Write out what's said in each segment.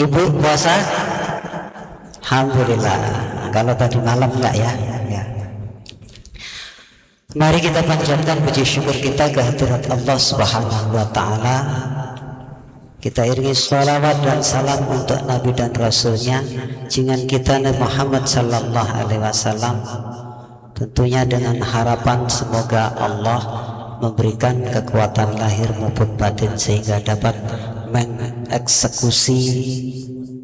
Ibu puasa? Alhamdulillah. Kalau tadi malam enggak ya? Ya. Mari kita panjatkan puji syukur kita kehadirat Allah Subhanahu wa taala. Kita iringi salawat dan salam untuk Nabi dan Rasulnya, junjungan kita Nabi Muhammad sallallahu alaihi wasallam. Tentunya dengan harapan semoga Allah memberikan kekuatan lahir maupun batin sehingga dapat mengeksekusi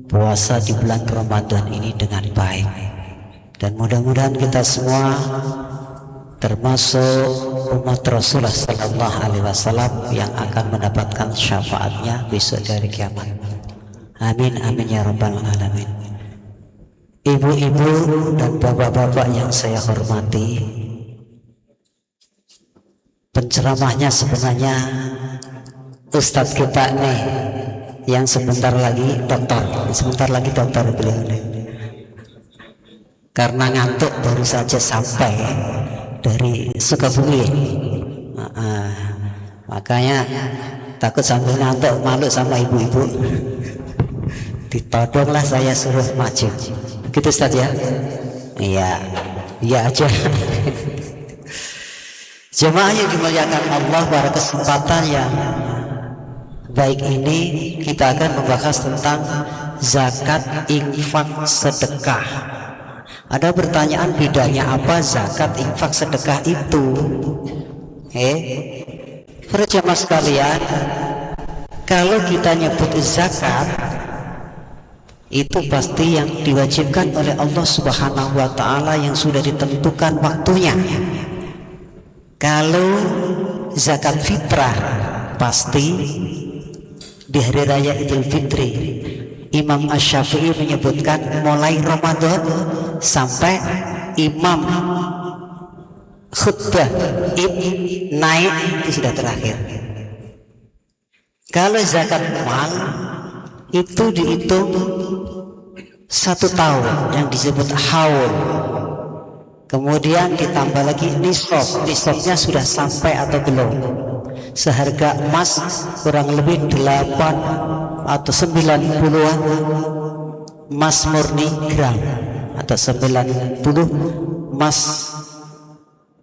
puasa di bulan Ramadan ini dengan baik. Dan mudah-mudahan kita semua termasuk umat Rasulullah sallallahu alaihi wasallam yang akan mendapatkan syafaatnya besok dari kiamat. Amin amin ya rabbal alamin. Ibu-ibu dan bapak-bapak yang saya hormati, penceramahnya sebenarnya Ustadz kita nih yang sebentar lagi dokter beliau nih. Karena ngantuk baru saja sampai dari Sukabumi, makanya takut sambil ngantuk malu sama ibu-ibu, ditodonglah saya suruh maju. Gitu Ustaz ya? Iya aja. Jemaah yang dimuliakan Allah, pada kesempatan yang baik ini kita akan membahas tentang zakat, infak, sedekah. Ada pertanyaan, bedanya apa zakat, infak, sedekah itu? Para jemaah sekalian, kalau kita nyebut zakat itu pasti yang diwajibkan oleh Allah Subhanahu wa taala yang sudah ditentukan waktunya. Kalau zakat fitrah pasti di hari raya Idul Fitri. Imam Asy-Syafi'i menyebutkan mulai Ramadan sampai Imam khutbah naik itu sudah terakhir. Kalau zakat mal itu dihitung 1 tahun yang disebut haul. Kemudian ditambah lagi nisabnya sudah sampai atau belum. Seharga emas kurang lebih 8 atau 90-an emas murni gram, atau 90 emas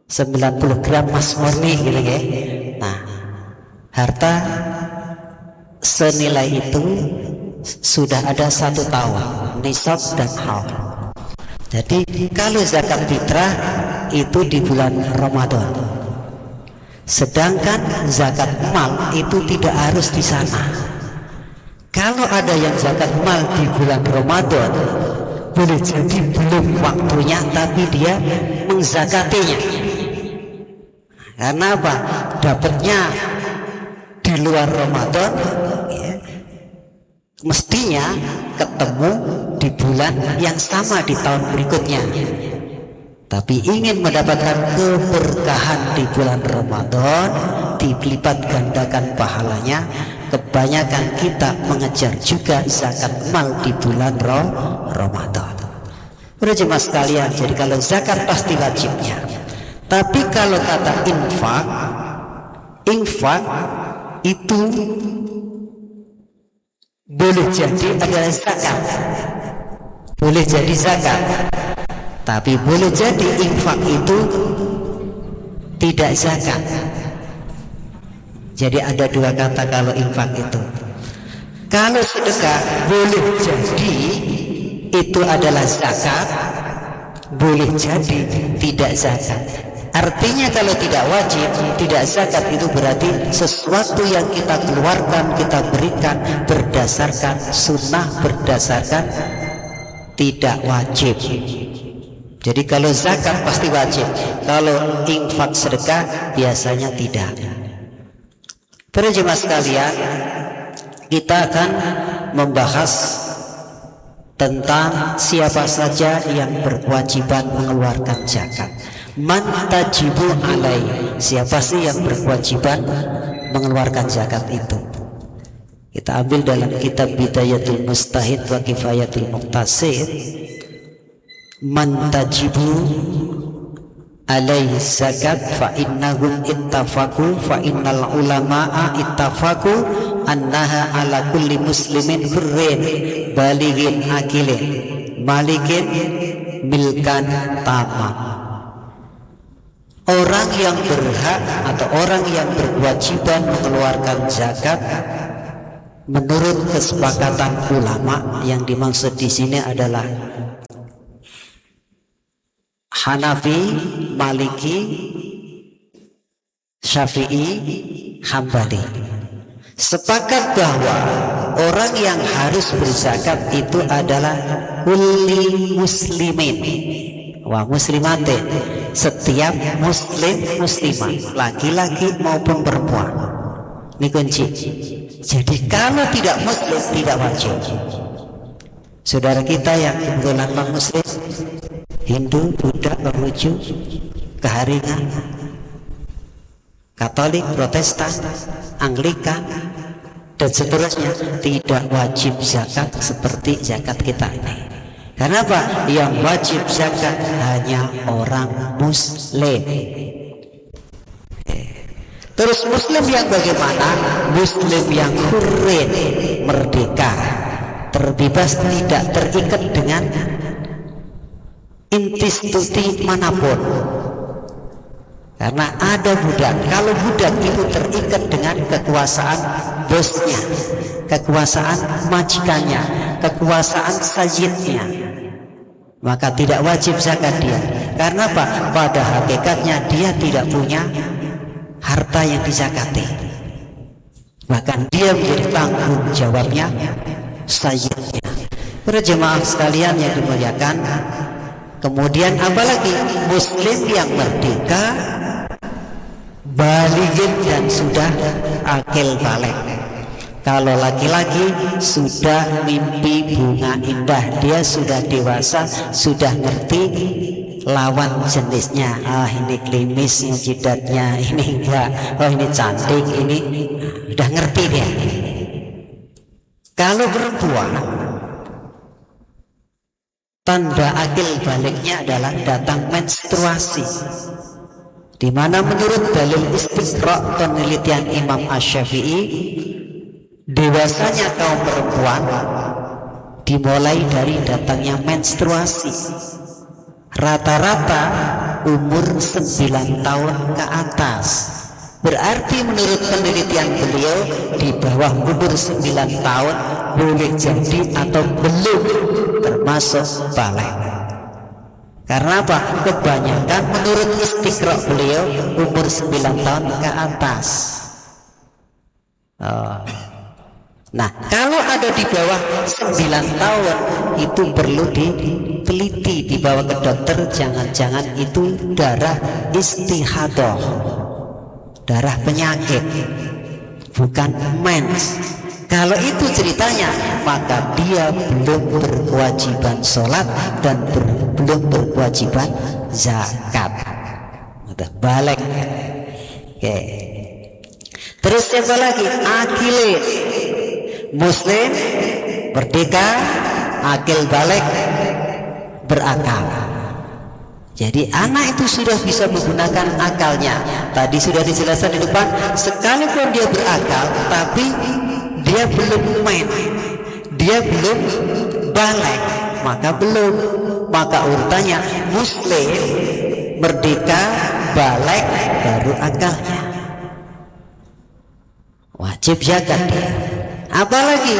90 gram emas murni gitu ya. Nah, harta senilai itu sudah ada 1 tahun nisab dan haul. Jadi kalau zakat fitrah itu di bulan Ramadan. Sedangkan zakat mal itu tidak harus di sana. Kalau ada yang zakat mal di bulan Ramadan, boleh jadi belum waktunya tapi dia menzakatinya. Karena apa? Dapatnya di luar Ramadan ya, mestinya ketemu di bulan yang sama di tahun berikutnya. Tapi ingin mendapatkan keberkahan di bulan Ramadan, dilipat gandakan pahalanya, kebanyakan kita mengejar juga zakat mal di bulan Ramadan. Para jemaah sekalian, jadi kalau zakat pasti wajibnya. Tapi kalau kata infak itu boleh jadi adalah zakat, boleh jadi zakat, tapi boleh jadi infak itu tidak zakat. Jadi ada 2 kata kalau infak itu. Kalau sedekah boleh jadi itu adalah zakat, boleh jadi tidak zakat. Artinya kalau tidak wajib, tidak zakat itu berarti sesuatu yang kita keluarkan, kita berikan berdasarkan sunnah, berdasarkan tidak wajib. Jadi kalau zakat pasti wajib, kalau infak sedekah biasanya tidak. Para jemaah sekalian, kita akan membahas tentang siapa saja yang berkewajiban mengeluarkan zakat. Man tajibu alai, siapa sih yang berkewajiban mengeluarkan zakat itu? Kita ambil dalam kitab Bidayatul Mustahid wa Kifayatul Muqtasir. Man tajibu alaihi zakat fa innahum ittafaqu fa innal ulama'a ittafaqu annaha ala kulli muslimin hurrin balighin akilin malikin milkan tamam. Orang yang berhak atau orang yang berkewajiban mengeluarkan zakat menurut kesepakatan ulama, yang dimaksud di sini adalah Hanafi, Maliki, Syafi'i, Hambali, sepakat bahwa orang yang harus berzakat itu adalah kulli muslimin wa muslimatin, setiap muslim muslimah, laki-laki maupun perempuan. Ini kunci. Jadi kalau tidak muslim tidak wajib. Saudara kita yang kebetulan non muslim, Hindu, Buddha, Konghucu, Keharingan, Katolik, Protestan, Anglikan, dan seterusnya, tidak wajib zakat seperti zakat kita ini. Karena apa? Yang wajib zakat hanya orang muslim. Terus muslim yang bagaimana? Muslim yang hurrin, merdeka, terbebas, tidak terikat dengan institusi manapun. Karena ada budak, kalau budak itu terikat dengan kekuasaan bosnya, kekuasaan majikannya, kekuasaan sayyidnya, maka tidak wajib zakat dia. Karena apa? Pada hakikatnya dia tidak punya harta yang dizakati, bahkan dia menjadi tanggung jawabnya sayyidnya. Para jemaah sekalian yang dimuliakan, kemudian apalagi muslim yang merdeka, balighin dan sudah akil balik. Kalau laki-laki sudah mimpi bunga indah, dia sudah dewasa, sudah ngerti lawan jenisnya. Ah, ini klimis jidatnya, ini enggak, oh ini cantik, ini udah ngerti dia. Kalau perempuan, tanda akil baliknya adalah datang menstruasi, di mana menurut dalil istiqra' penelitian Imam Asy-Syafi'i, dewasanya kaum perempuan dimulai dari datangnya menstruasi. Rata-rata umur 9 tahun ke atas. Berarti menurut penelitian beliau, di bawah umur 9 tahun boleh jadi atau belum termasuk balik. Karena apa? Kebanyakan menurut istiqra' beliau umur 9 tahun ke atas. Nah, kalau ada di bawah 9 tahun itu perlu diteliti, dibawa ke dokter, jangan-jangan itu darah istihadah, darah penyakit, bukan mens. Kalau itu ceritanya, maka dia belum berkewajiban sholat dan belum berkewajiban zakat. Udah balik. Oke. Terus siapa lagi? Akilin, muslim, merdeka, akil balik, berakal. Jadi anak itu sudah bisa menggunakan akalnya. Tadi sudah dijelaskan di depan, sekalipun dia berakal, tapi dia belum main, dia belum balik, maka belum. Maka urutannya muslim, merdeka, balik, baru akalnya. Wajib zakat dia. Apalagi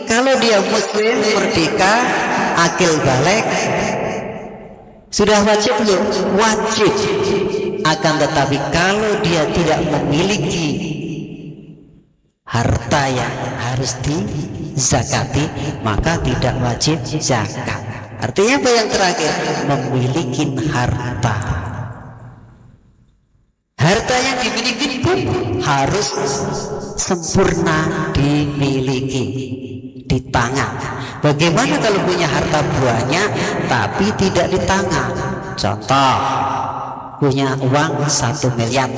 kalau dia muslim, merdeka, akil balik, sudah wajib belum? Wajib. Akan tetapi kalau dia tidak memiliki harta yang harus dizakati, maka tidak wajib zakat. Artinya apa yang terakhir? Memiliki harta. Harta yang dimiliki pun harus sempurna dimiliki di tangan. Bagaimana kalau punya harta banyak tapi tidak di tangan? Contoh, punya uang 1 miliar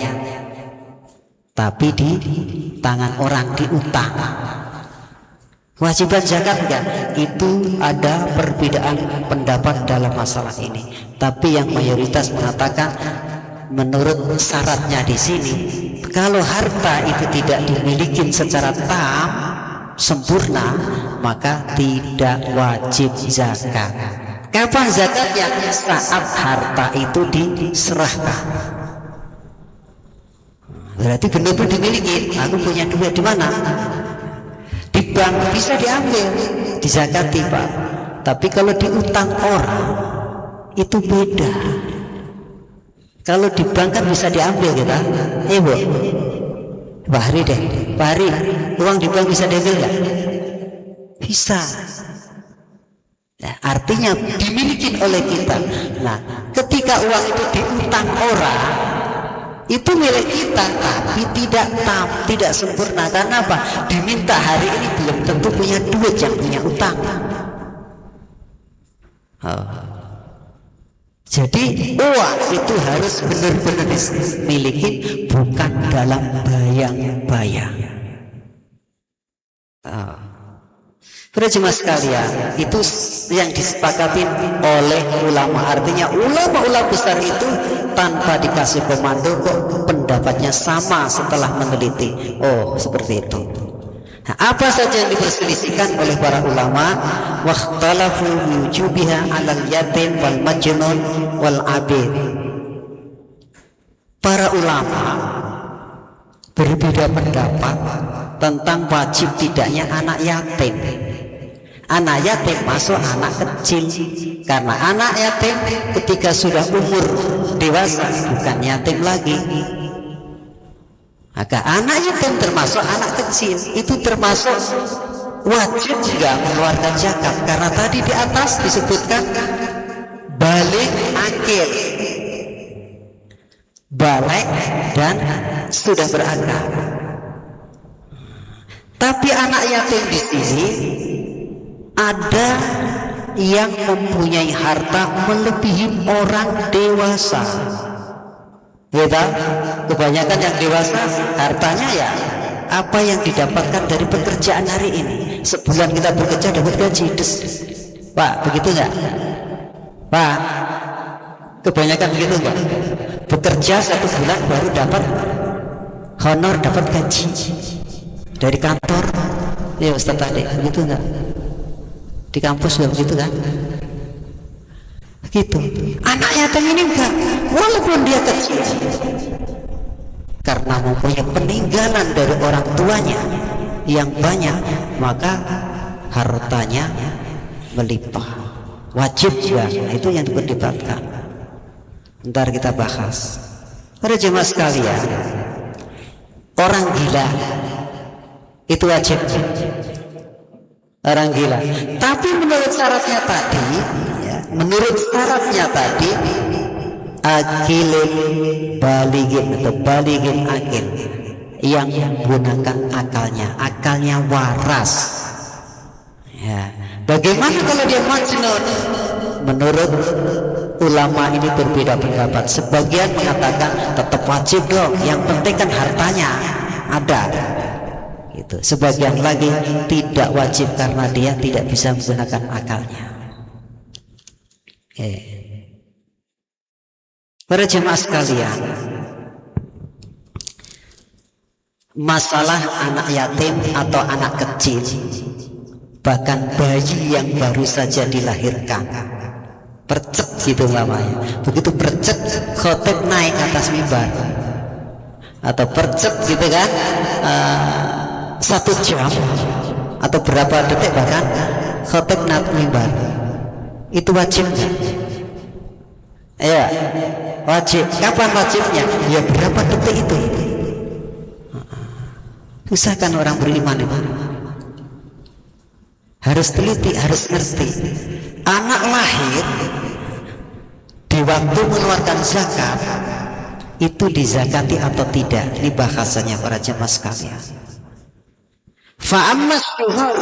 tapi di tangan orang diutang, kewajiban zakat enggak? Itu ada perbedaan pendapat dalam masalah ini. Tapi yang mayoritas mengatakan menurut syaratnya di sini, kalau harta itu tidak dimiliki secara tam sempurna, maka tidak wajib zakat. Kapan zakatnya? Saat harta itu diserahkan. Berarti benar-benar dimiliki. Aku punya duit di mana? Di bank bisa diambil, dizakati Pak. Tapi kalau diutang orang itu beda. Kalau di bank kan bisa diambil kita. Bu, Pak Hari deh, Pak Hari, uang di bank bisa diambil nggak? Bisa. Nah, artinya dimiliki oleh kita. Nah, ketika uang itu diutang orang, itu milik kita, tapi tidak sempurna. Karena apa? Diminta hari ini belum tentu punya duit yang punya utang. Jadi uang itu harus benar-benar dimiliki, bukan dalam bayang-bayang. Para jemaah sekalian, itu yang disepakati oleh ulama. Artinya ulama-ulama besar itu tanpa dikasih komando kok pendapatnya sama setelah meneliti. Oh, seperti itu. Nah, apa saja yang diperselisihkan oleh para ulama? Wakhtalafu wujubiha 'alal yatim wal majnun wal 'abid. Para ulama berbeda pendapat tentang wajib tidaknya anak yatim. Anak yatim masuk anak kecil, karena anak yatim ketika sudah umur dewasa bukan yatim lagi. Maka anak yatim termasuk anak kecil, itu termasuk wajib juga mengeluarkan zakat, karena tadi di atas disebutkan balik akil, balik dan sudah berakal. Tapi anak yatim di sini ada yang mempunyai harta melebihi orang dewasa. Gitu? Kebanyakan yang dewasa hartanya ya apa yang didapatkan dari pekerjaan hari ini. Sebulan kita bekerja dapat gaji, Pak, begitu nggak? Pak, kebanyakan begitu nggak? Bekerja 1 bulan baru dapat honor, dapat gaji dari kantor. Ya Ustaz tadi, begitu nggak? Di kampus juga begitu kan? Gitu. Anak yatim ini enggak, walaupun dia kecil, karena mempunyai peninggalan dari orang tuanya yang banyak, maka hartanya melimpah. Wajib juga. Nah, itu yang diperdebatkan. Ntar kita bahas. Para jemaah sekalian, orang gila itu wajib. Orang gila. Tapi menurut syaratnya tadi, akilin baligin atau baligin akil, yang menggunakan akalnya waras. Ya. Bagaimana kalau dia majnun? Menurut ulama ini berbeda pendapat. Sebagian mengatakan tetap wajib dong, yang penting kan hartanya ada. Gitu. Sebagian lagi tidak wajib karena dia tidak bisa menggunakan akalnya. Para jemaah sekalian, masalah anak yatim atau anak kecil, bahkan bayi yang baru saja dilahirkan, percek gitu namanya. Begitu percek, khotib naik atas mimbar, atau percek gitu kan, 1 jam atau berapa detik bahkan khotib naik mimbar, itu wajib. Ya, wajib. Kapan wajibnya? Ya berapa detik itu. Usahakan orang beriman itu harus teliti, harus ngerti. Anak lahir di waktu mengeluarkan zakat itu dizakati atau tidak? Ini bahasanya para jemaah sekalian. Fa ammas syuhur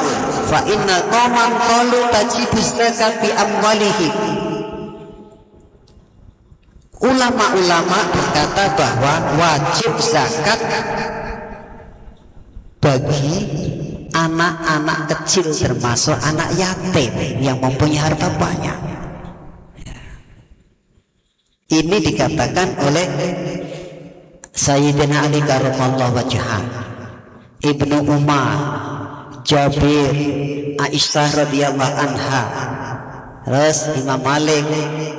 fa inna qauman qalu tajibu zakat bi amwalihim. Ulama-ulama berkata bahwa wajib zakat bagi anak-anak kecil, termasuk anak yatim yang mempunyai harta banyak. Ini dikatakan oleh Sayyidina Ali karramallahu wajhah, Ibnu Umar, Jabir, Aisyah radhiyallahu anha, terus Imam Malik,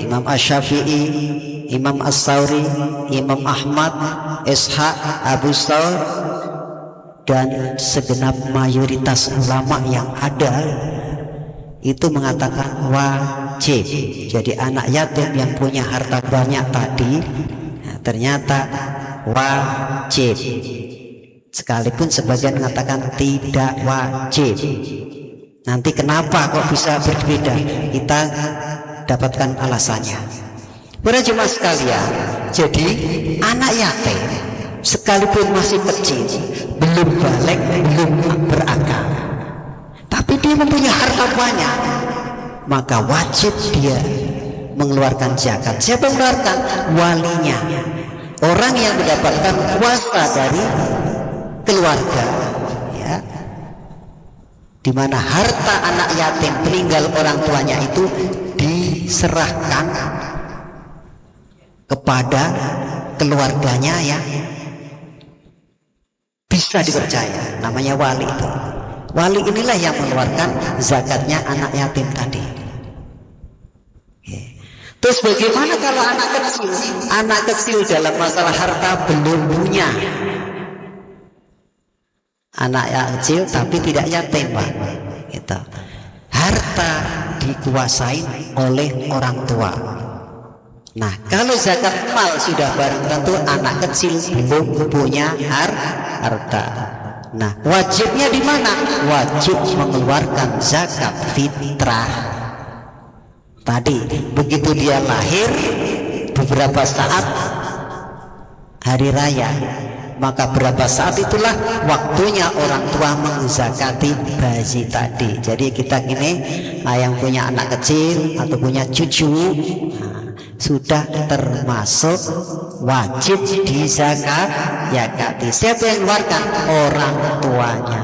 Imam Asy-Syafi'i, Imam As-Sauri, Imam Ahmad, Ishaq, Abu Thawr, dan segenap mayoritas ulama yang ada itu mengatakan wajib. Jadi anak yatim yang punya harta banyak tadi ternyata wajib, sekalipun sebagian mengatakan tidak wajib. Nanti kenapa kok bisa berbeda, kita dapatkan alasannya. Para jemaah sekalian, jadi anak yatim sekalipun masih kecil, belum balik, belum berakal, tapi dia mempunyai harta banyak, maka wajib dia mengeluarkan zakat. Siapa yang mengeluarkan? Walinya, orang yang mendapatkan kuasa dari keluarga, ya, di mana harta anak yatim peninggal orang tuanya itu diserahkan kepada keluarganya yang bisa dipercaya, namanya wali itu. Wali inilah yang mengeluarkan zakatnya anak yatim tadi. Terus bagaimana kalau anak kecil? Anak kecil dalam masalah harta belum punya. Anak yang kecil tapi tidak yatim, Pak. Gitu. Harta dikuasai oleh orang tua. Nah, kalau zakat mal sudah barang tentu anak kecil belum punya harta. Nah, wajibnya di mana? Wajib mengeluarkan zakat fitrah. Tadi begitu dia lahir, beberapa saat hari raya, maka berapa saat itulah waktunya orang tua menzakati bayi tadi. Jadi kita gini, yang punya anak kecil atau punya cucu, sudah termasuk wajib dizakati. Siapa yang keluarkan? Orang tuanya.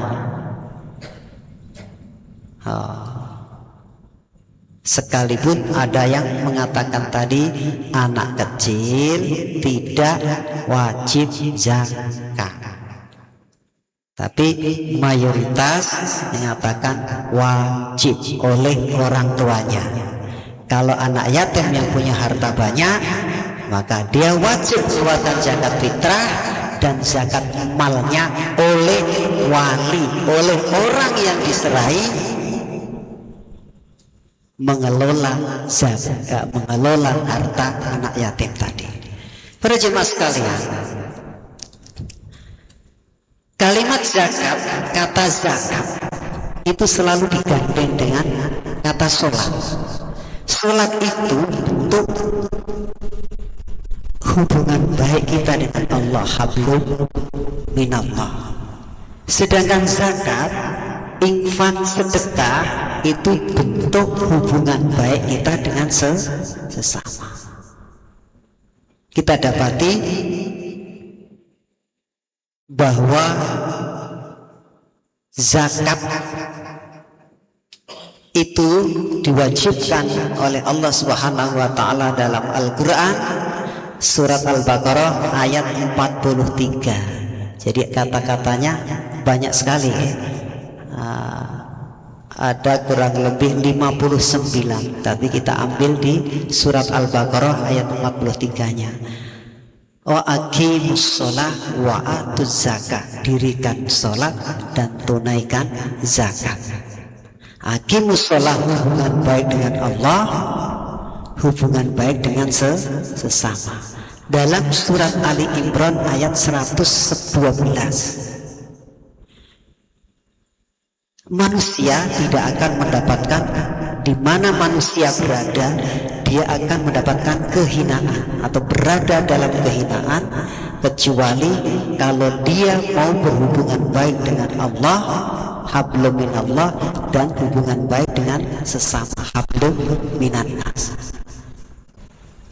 Sekalipun ada yang mengatakan tadi anak kecil tidak wajib zakat, tapi mayoritas menyatakan wajib oleh orang tuanya. Kalau anak yatim yang punya harta banyak, maka dia wajib mengeluarkan zakat fitrah dan zakat malnya oleh wali, oleh orang yang diserahi mengelola zakat, mengelola harta anak yatim tadi. Para jemaah sekalian, kalimat zakat, kata zakat itu selalu digandeng dengan kata sholat. Sholat itu untuk hubungan baik kita dengan Allah, hablum minallah. Sedangkan zakat, infak, sedekah itu bentuk hubungan baik kita dengan sesama. Kita dapati bahwa zakat itu diwajibkan oleh Allah Subhanahu wa taala dalam Al-Qur'an surat Al-Baqarah ayat 43. Jadi kata-katanya banyak sekali. Ada kurang lebih 59, tapi kita ambil di surat Al-Baqarah ayat 43-nya. Wa aqimus shalah wa atuz zakat, dirikan salat dan tunaikan zakat. Aqimus shalah, hubungan baik dengan Allah, hubungan baik dengan sesama. Dalam surat Ali Imran ayat 112, manusia tidak akan mendapatkan, di mana manusia berada, dia akan mendapatkan kehinaan atau berada dalam kehinaan, kecuali kalau dia mau berhubungan baik dengan Allah, hablum minallah, dan hubungan baik dengan sesama, hablum minannas.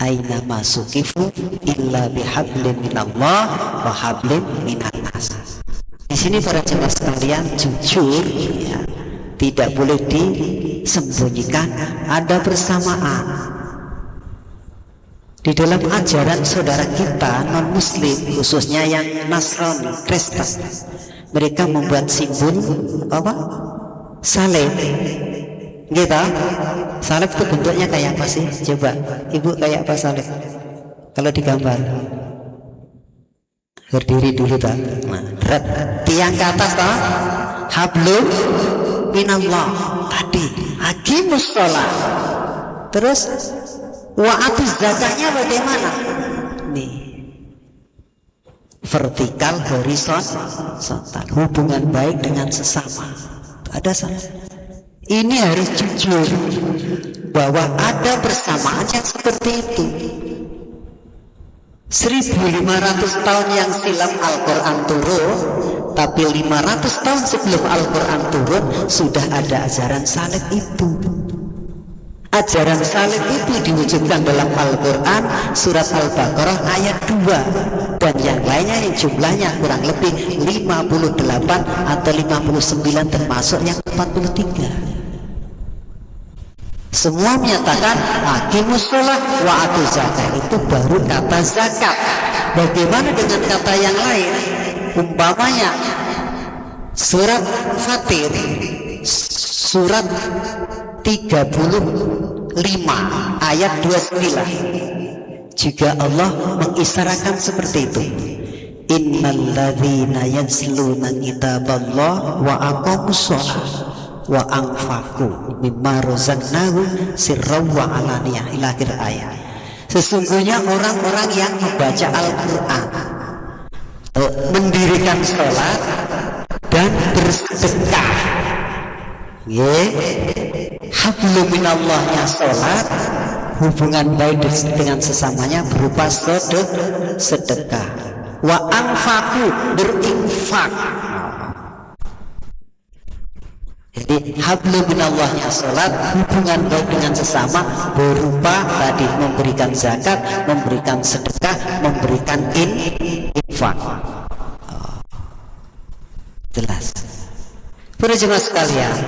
Aina masukifu illa bihablim minallah wa hablim minannas. Di sini para jemaah sekalian, jujur, ya, tidak boleh disembunyikan, ada bersamaan Di dalam ajaran saudara kita non muslim, khususnya yang Nasrani, Kristen, mereka membuat simbol apa? Salib. Gitu. Salib itu bentuknya kayak apa sih? Coba ibu, kayak apa salib? Kalau digambar, berdiri dulu tak? Nah, tiang ke atas tak? Hablum minallah. Tadi hakimus sholat. Terus wa'atuz zakatnya bagaimana? Nih, vertikal, horizontal, hubungan baik dengan sesama. Ada salah. Ini harus jujur bahwa ada persamaan yang seperti itu. 1500 tahun yang silam Al-Quran turun, tapi 500 tahun sebelum Al-Quran turun sudah ada ajaran salib itu. Ajaran salib itu diwujudkan dalam Al-Quran surat Al-Baqarah ayat 2, dan yang lainnya yang jumlahnya kurang lebih 58 atau 59 termasuk yang 43. Semua menyatakan hakimus sholat wa atuz zakat, itu baru kata zakat. Bagaimana dengan kata yang lain? Umpamanya surat Fatir surat 35 ayat 29 juga Allah mengisyaratkan seperti itu. Innalladzina yansluna kitaballah wa aqamus sholat wa anfaqu mimma razaqnahum sirran wa alaniyah, ila akhir ayat. Sesungguhnya orang-orang yang membaca Al-Quran, mendirikan sholat dan bersedekah, hablum minallahnya sholat, hubungan baik dengan sesamanya berupa sedekah, wa anfaqu berinfak. Jadi hablum minallahnya sholat, hubungan baik dengan sesama berupa tadi memberikan zakat, memberikan sedekah, memberikan infak. Jelas. Para jemaah sekalian,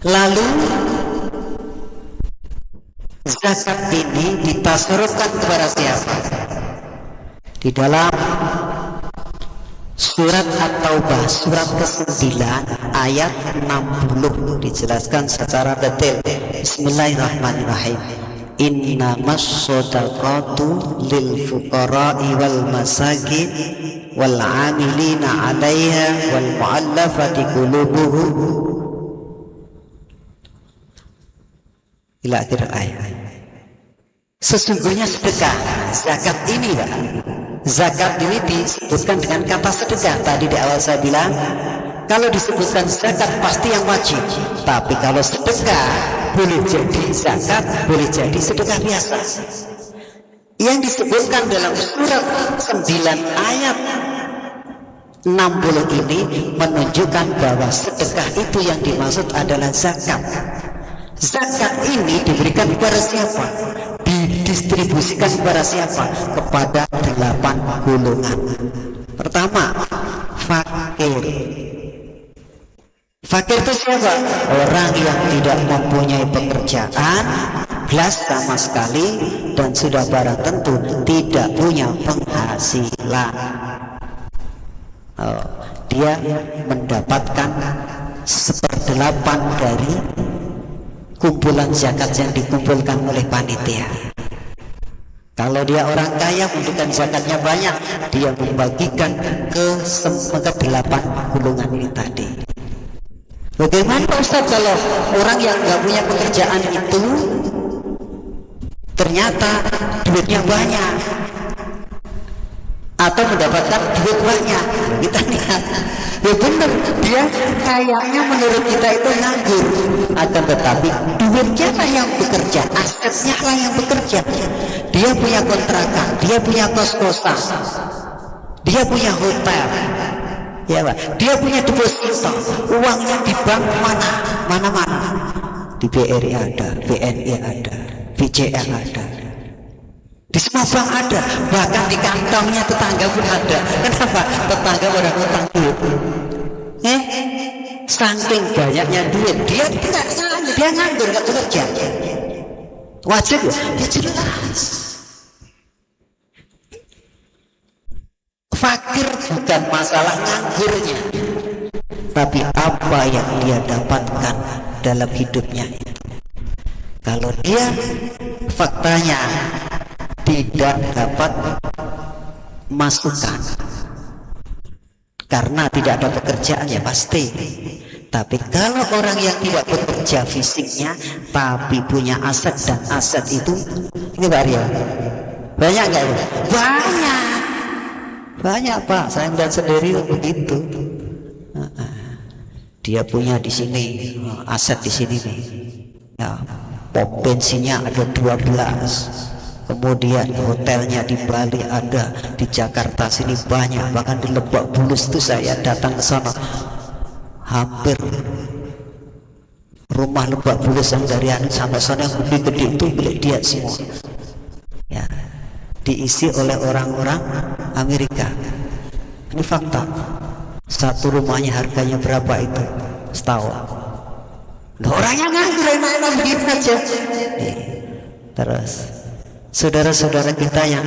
lalu zakat ini ditasarufkan kepada siapa? Di dalam surat At-Taubah surat ke-9 ayat 60 dijelaskan secara detail. Bismillahirrahmanirrahim. Innamas shadaqatu lil fuqara'i wal masakin wal 'amilina 'alaiha wal mu'allafati qulubuhum ila akhir ayat. Sesungguhnya sedekah, zakat ini Pak, zakat ini disebutkan dengan kata sedekah. Tadi di awal saya bilang, kalau disebutkan zakat pasti yang wajib, tapi kalau sedekah boleh jadi zakat, boleh jadi sedekah biasa. Yang disebutkan dalam surat 9 ayat 60 ini menunjukkan bahwa sedekah itu yang dimaksud adalah zakat. Zakat ini diberikan kepada siapa? Didistribusikan kepada siapa? Kepada 8 golongan. Pertama, fakir. Fakir itu siapa? Orang yang tidak mempunyai pekerjaan belas sama sekali dan sudah barang tentu tidak punya penghasilan. Dia mendapatkan 1/8 dari kumpulan zakat yang dikumpulkan oleh panitia. Kalau dia orang kaya, menunjukkan zakatnya banyak, dia membagikan ke 8 golongan ini tadi. Bagaimana Pak Ustaz kalau orang yang nggak punya pekerjaan itu ternyata duitnya banyak atau mendapatkan duit banyak? Kita lihat, ya benar, dia kayaknya menurut kita itu nganggur, akan tetapi duitnya lah yang bekerja, asetnya lah yang bekerja. Dia punya kontrakan, dia punya kos-kosan, dia punya hotel, ya Pak, dia punya deposito, uangnya di bank mana-mana, di BRI ada, BNI ada, BCA ada, di semua bank ada, bahkan di kantongnya tetangga pun ada. Kenapa? Tetangga pada utang duit. Saking banyaknya duit, dia nganggur, nggak bekerja. Wajib ya? Ya jelas. Fakir bukan masalah nganggurnya, tapi apa yang dia dapatkan dalam hidupnya itu. Kalau dia faktanya tidak dapat masukan karena tidak ada pekerjaan, ya pasti. Tapi kalau orang yang tidak bekerja fisiknya tapi punya aset, dan aset itu, ini Pak Arya, banyak nggak ya? Banyak Pak, saya melihat sendiri begitu. Dia punya di sini aset di sini nih, ya, pom bensinnya ada 12, kemudian hotelnya di Bali ada, di Jakarta sini banyak, bahkan di Lebak Bulus itu saya datang ke sana, hampir rumah Lebak Bulus yang dari anu sampai sana yang lebih gede itu milik dia semua, ya, diisi oleh orang-orang Amerika. Ini fakta. Satu rumahnya harganya berapa itu setahun? Nah, orangnya nganggur enak-enak begitu aja. Terus saudara-saudara kita yang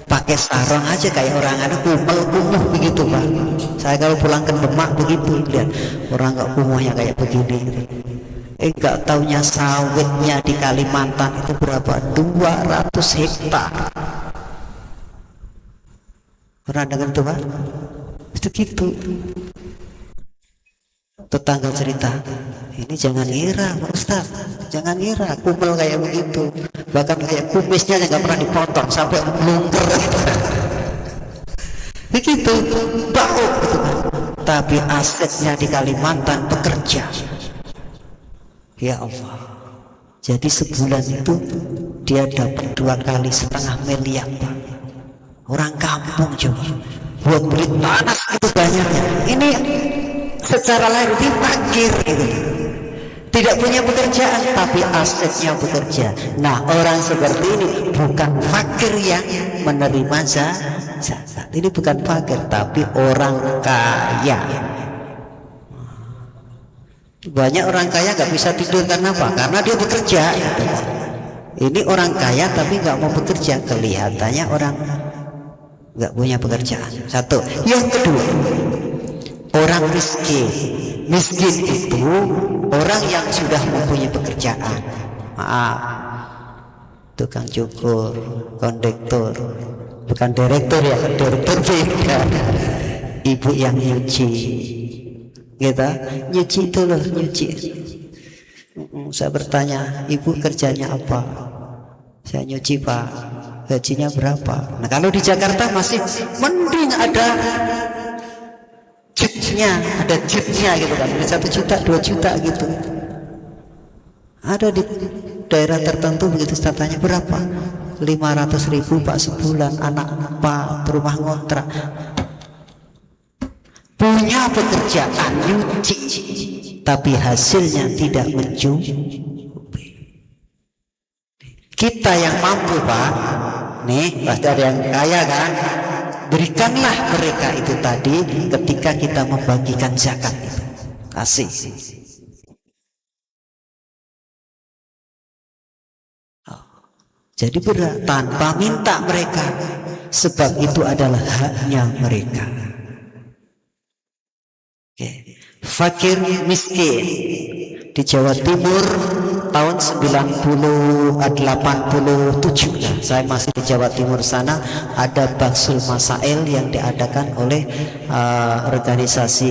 pakai sarung aja kayak orang ada kumuh begitu Pak. Saya kalau pulang ke Demak begitu, lihat orang nggak kumuhnya kayak begini. Nggak taunya sawitnya di Kalimantan itu berapa? 200 hektar. Pernah dengar itu Pak? Itu gitu. Tetangga cerita, ini jangan ngira Pak Ustaz, jangan ngira kumel kayak begitu, bahkan kayak kumisnya nggak pernah dipotong sampai melungker gitu. Begitu bau gitu kan. Tapi asetnya di Kalimantan bekerja, ya Allah. Jadi sebulan itu dia dapat 2,5 miliar Pak. Orang kampung coba buat beli tanah itu banyaknya. Ini secara lahir dia fakir gitu. Tidak punya pekerjaan tapi asetnya bekerja. Nah, orang seperti ini bukan fakir yang menerima zakat. Ini bukan fakir tapi orang kaya. Banyak orang kaya nggak bisa tidur karena apa? Karena dia bekerja. Ini orang kaya tapi nggak mau bekerja, kelihatannya orang nggak punya pekerjaan. Satu. Yang kedua, orang miskin. Miskin itu orang yang sudah mempunyai pekerjaan. Maaf, tukang cukur, kondektur, bukan direktur ya, direktur beda. Ibu yang nyuci, gitu, nyuci itu loh, nyuci. Saya bertanya, ibu kerjanya apa? Saya nyuci Pak. Gajinya berapa? Nah, kalau di Jakarta masih mending ada jetnya gitu kan, 1 juta 2 juta gitu. Ada di daerah tertentu begitu, tanya berapa? 500.000 Pak sebulan, anak 4, rumah ngontrak. Punya pekerjaan nyuci tapi hasilnya tidak mencukupi. Kita yang mampu Pak, nih pasti ada yang kaya kan, berikanlah mereka itu tadi ketika kita membagikan zakat itu, kasih. Jadi berat tanpa minta mereka, sebab itu adalah haknya mereka. Fakir miskin di Jawa Timur tahun 87, saya masih di Jawa Timur sana, ada Baksul Masail yang diadakan oleh organisasi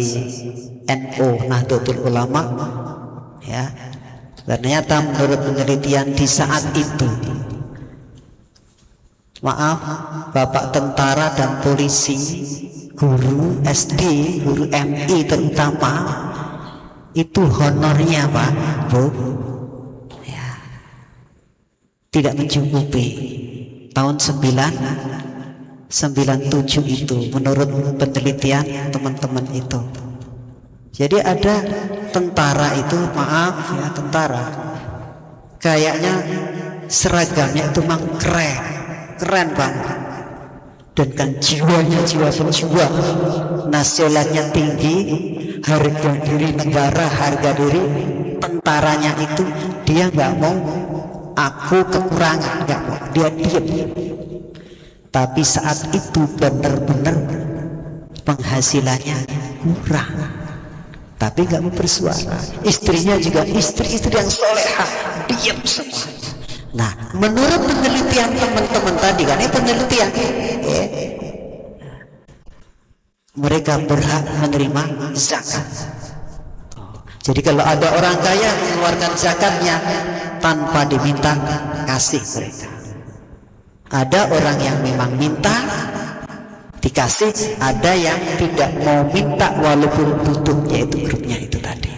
NU Nahdlatul Ulama, ya. Ternyata menurut penelitian di saat itu, maaf, bapak tentara dan polisi, guru SD, guru MI terutama, itu honornya Pak Bu, ya, tidak mencukupi. Tahun 97 itu menurut penelitian teman-teman itu. Jadi ada tentara itu, maaf ya, tentara kayaknya seragamnya itu memang keren banget, dan kan jiwanya jiwa berjuang, nasionalnya tinggi, harga diri negara, harga diri tentaranya itu dia nggak mau aku kekurangan, enggak, dia diam. Tapi saat itu benar-benar penghasilannya kurang, tapi nggak mau bersuara. Istrinya juga istri-istri yang solehah, diam semua. Nah, menurut penelitian teman-teman tadi kan, ini penelitian, ya, mereka berhak menerima zakat. Jadi kalau ada orang kaya mengeluarkan zakatnya tanpa diminta, kasih mereka. Ada orang yang memang minta, dikasih, ada yang tidak mau minta walaupun butuh, yaitu grupnya itu tadi.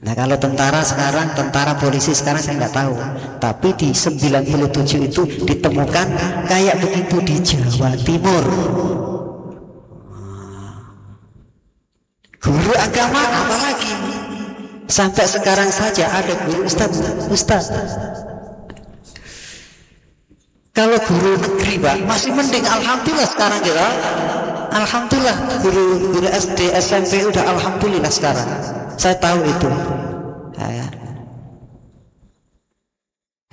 Nah kalau tentara sekarang, tentara polisi sekarang saya nggak tahu, tapi di 97 itu ditemukan kayak begitu di Jawa Timur. Guru agama apalagi, sampai sekarang saja ada guru ustaz. Kalau guru negeri Pak masih mending, alhamdulillah sekarang gitu. Alhamdulillah guru SD SMP udah alhamdulillah sekarang. Saya tahu itu.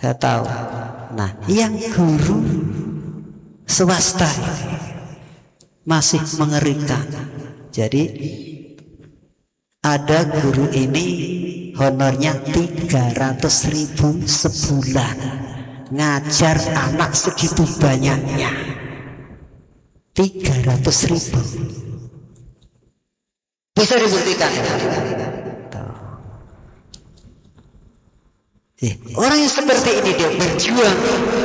Saya tahu. Nah, yang guru swasta masih mengerikan. Jadi ada guru ini honornya 300.000 sebulan, ngajar anak segitu banyaknya, 300.000. Bisa dibuktikan. Orang yang seperti ini dia berjuang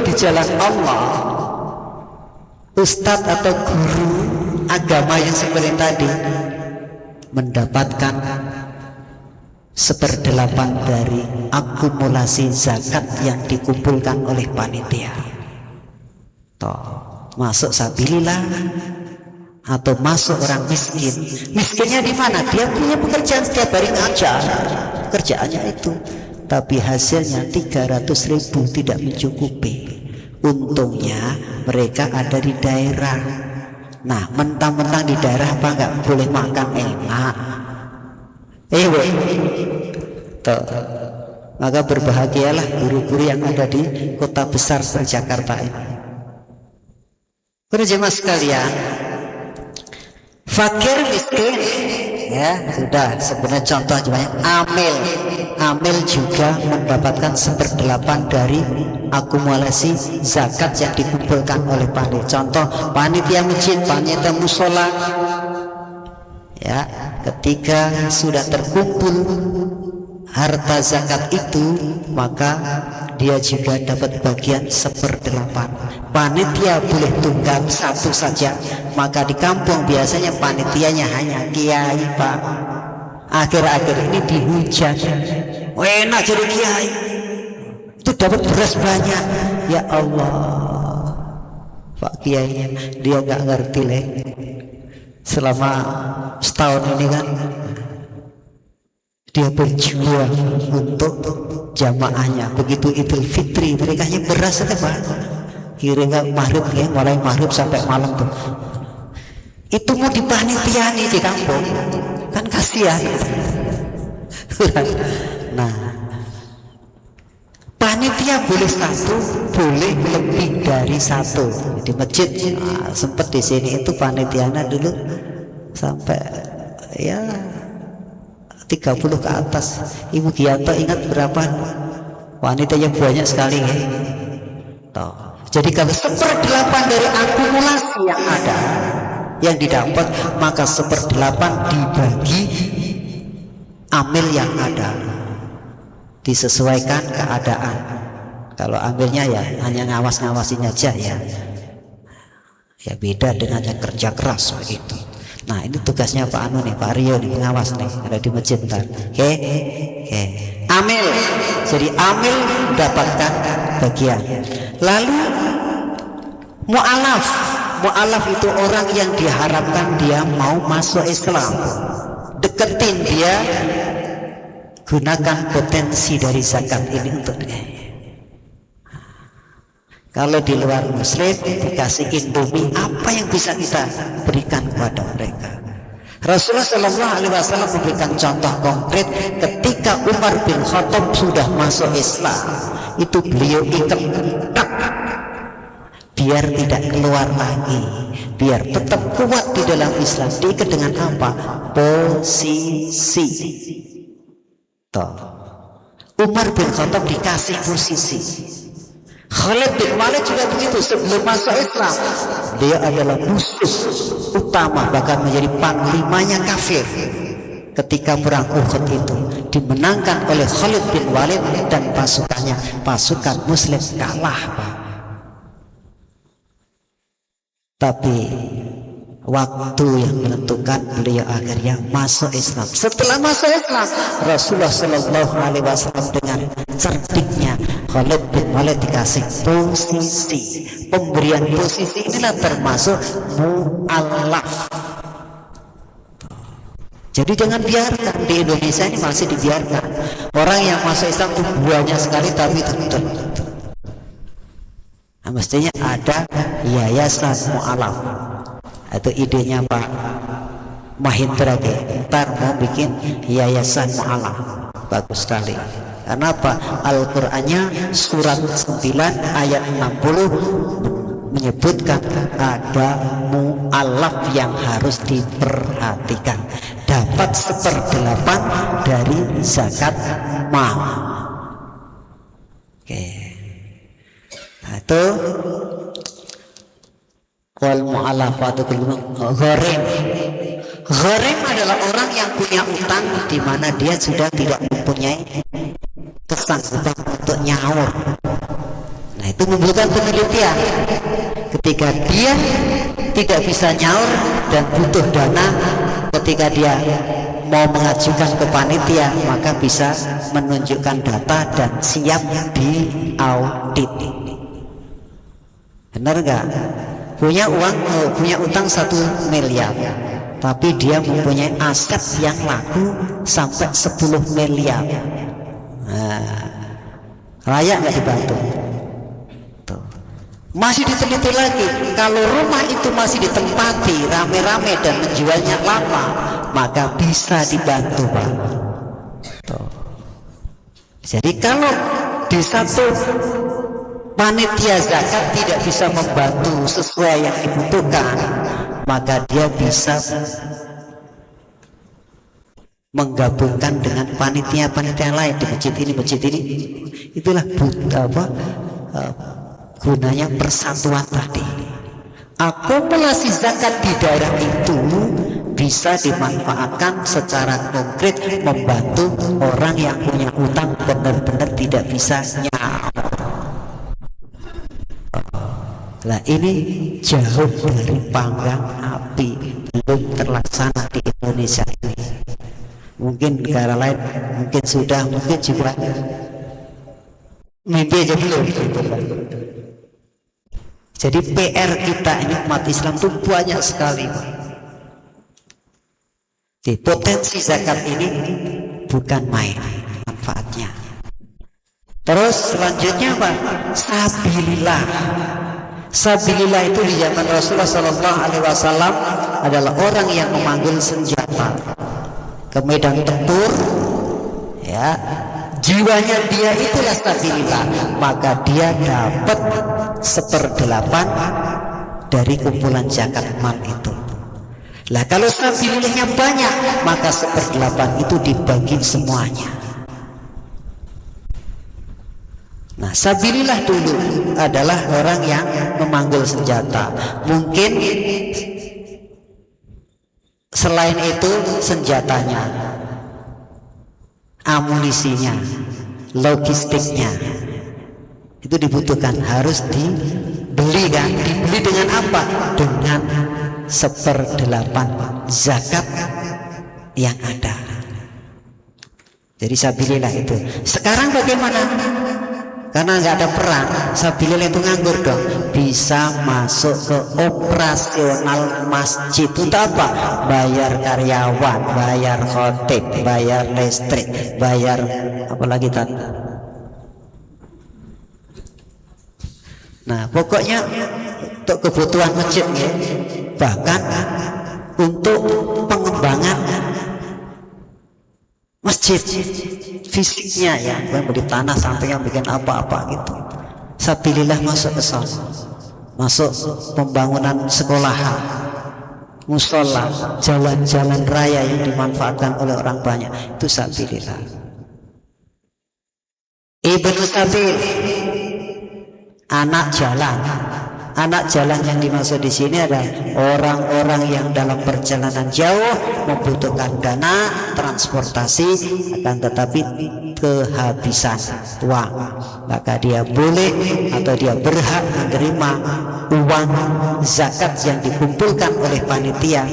di jalan Allah. Ustadz atau guru agama yang seperti tadi mendapatkan 1/8 dari akumulasi zakat yang dikumpulkan oleh panitia. Masuk sabilillah atau masuk orang miskin. Miskinnya di mana? Dia punya pekerjaan setiap hari ngajar, kerjaannya itu, tapi hasilnya 300.000 tidak mencukupi. Untungnya mereka ada di daerah. Nah, mentang-mentang di daerah apa nggak boleh makan enak? Maka berbahagialah guru-guru yang ada di kota besar seperti Jakarta ini. Jemaah sekalian, fakir miskin, ya sudah. Sebenarnya contoh banyak. Amil juga mendapatkan 1/8 dari akumulasi zakat yang dikumpulkan oleh panitia. Contoh panitia masjid, panitia musola, ya, ketika sudah terkumpul harta zakat itu, maka dia juga dapat bagian 1/8. Panitia boleh tunggal satu saja, maka di kampung biasanya panitianya hanya kiai Pak. Akhir-akhir ini dihujat, enak jadi kiai itu dapat beras banyak. Ya Allah, Pak kiainya dia nggak ngerti leh. Selama setahun ini kan dia berjuang untuk jamaahnya. Begitu Idul Fitri mereka hanya beras saja Pak, kira maghrib ya, mulai maghrib sampai malam tuh. Itu mau dipanitiani di kampung kan kasihan. Nah, panitia boleh satu, boleh lebih dari satu. Di masjid sempat di sini itu panitianya dulu sampai ya 30 ke atas. Ibu Gianto ingat berapa? Wanitanya banyak sekali ya. Jadi kalau 1/8 dari akumulasi yang ada, yang didapat, maka 1/8 dibagi amil yang ada, disesuaikan keadaan. Kalau ambilnya ya hanya ngawas-ngawasin aja ya beda dengan yang kerja keras begitu. Nah ini tugasnya Pak Anu nih, Pak Rio nih, pengawas nih, ada di masjid ntar. Oke. Amil, jadi amil mendapatkan bagian. Lalu mu'alaf itu orang yang diharapkan dia mau masuk Islam, deketin dia, gunakan potensi dari zakat ini untuk dia. Kalau di luar muslim dikasih Indomie, apa yang bisa kita berikan kepada mereka? Rasulullah Shallallahu Alaihi Wasallam memberikan contoh konkret ketika Umar bin Khattab sudah masuk Islam, itu beliau ikat biar tidak keluar lagi, biar tetap kuat di dalam Islam. Diikat dengan apa? Posisi. Toh, Umar bin Khattab dikasih posisi. Khalid bin Walid juga begitu, sebelum masuk Islam dia adalah musuh utama, bahkan menjadi panglimanya kafir. Ketika perang Uhud itu dimenangkan oleh Khalid bin Walid dan pasukannya, pasukan Muslim kalah, Pak. Tapi waktu yang menentukan, beliau akhirnya masuk Islam. Setelah masuk Islam, Rasulullah Shallallahu Alaihi Wasallam dengan cerdiknya Khalid bin Walid dikasih posisi. Pemberian posisi inilah termasuk mu'allaf. Jadi jangan biarkan, di Indonesia ini masih dibiarkan orang yang masuk Islam itu banyak sekali, tapi tentu. Nah, mestinya ada yayasan mu'allaf. Itu idenya Pak Mahindra, ntar mau bikin yayasan mu'allaf. Bagus sekali. Karena apa? Al-Qur'annya surat 9 ayat 60 menyebutkan ada mu'allaf yang harus diperhatikan, dapat 1/8 dari zakat mal. Oke. Nah, itu wal mu'allafatu gharem. Gharem adalah orang yang punya utang di mana dia sudah tidak mempunyai kesanggupan untuk nyaur. Nah, itu membutuhkan penelitian. Ketika dia tidak bisa nyaur dan butuh dana, ketika dia mau mengajukan ke panitia, maka bisa menunjukkan data dan siap diaudit. Benar nggak? Punya uang, punya utang 1 miliar, tapi dia mempunyai aset yang laku sampai 10 miliar. Nah, layak nggak dibantu? Tuh. Masih diteliti lagi, kalau rumah itu masih ditempati rame-rame dan menjualnya lama, maka bisa dibantu, Pak. Tuh. Jadi kalau di satu panitia zakat tidak bisa membantu sesuai yang dibutuhkan, maka dia bisa menggabungkan dengan panitia-panitia lain di masjid ini. Itulah gunanya persatuan tadi. Akumulasi zakat di daerah itu bisa dimanfaatkan secara konkret, membantu orang yang punya utang benar-benar tidak bisa nyaur. Lah, ini jauh dari panggang api, belum terlaksana di Indonesia ini. Mungkin negara lain mungkin sudah, mungkin juga mimpi aja belum. Jadi PR kita ini umat Islam itu banyak sekali. Di potensi zakat ini bukan main manfaatnya. Terus selanjutnya apa? Sabilillah. Sabilillah itu di zaman Rasulullah Sallallahu Alaihi Wasallam adalah orang yang memanggil senjata ke medan tempur, ya, jiwanya dia itulah sabilillah, maka dia dapat 1/8 dari kumpulan zakat mal itu. Lah, kalau sabilillahnya banyak, maka 1/8 itu dibagi semuanya. Nah, sabilillah dulu adalah orang yang memanggul senjata. Mungkin selain itu senjatanya, amunisinya, logistiknya itu dibutuhkan, harus dibeli kan? Dibeli dengan apa? Dengan 1/8 zakat yang ada. Jadi sabilillah itu. Sekarang bagaimana? Karena nggak ada perang, sabilillah itu nganggur dong. Bisa masuk ke operasional masjid. Untuk apa? Bayar karyawan, bayar khotib, bayar listrik, bayar apa lagi tadi? Nah, pokoknya untuk kebutuhan masjid ya. Bahkan untuk pengembangan pengembangan masjid fisiknya ya, beli tanah sampai yang bikin apa-apa gitu. Sabilillah masuk ke sana, masuk pembangunan sekolahan, musola, jalan-jalan raya yang dimanfaatkan oleh orang banyak, itu sabilillah. Ibnu sabil, anak jalan. Anak jalan yang dimaksud di sini adalah orang-orang yang dalam perjalanan jauh membutuhkan dana transportasi, akan tetapi kehabisan uang, maka dia boleh atau dia berhak menerima uang zakat yang dikumpulkan oleh panitia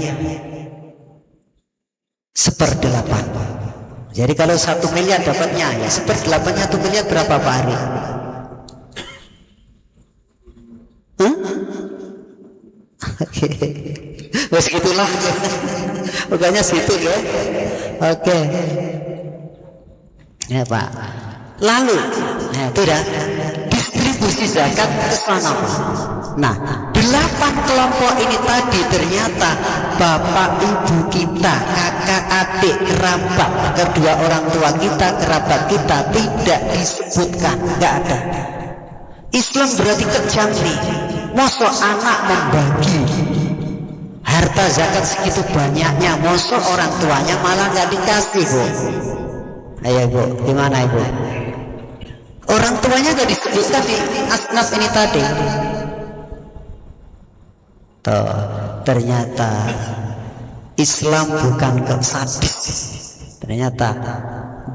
1/8. Jadi kalau 1 miliar dapatnya ya 1/8-nya 1 miliar berapa Pak Ari? Oke, segitulah. Pokoknya situ ya. Oke. Ya Pak. Lalu, nah itu dah distribusi zakat ke sana Pak. Nah, 8 kelompok ini tadi ternyata bapak ibu kita, kakak adik, kerabat, kedua orang tua kita, kerabat kita tidak disebutkan, nggak ada. Islam berarti kejam nih. Mosok anak membagi harta zakat segitu banyaknya, mosok orang tuanya malah nggak dikasih Bu. Ayo Bu, gimana Ibu? Orang tuanya nggak disebutkan di asnaf ini tadi. Tuh, ternyata Islam bukan sadis. Ternyata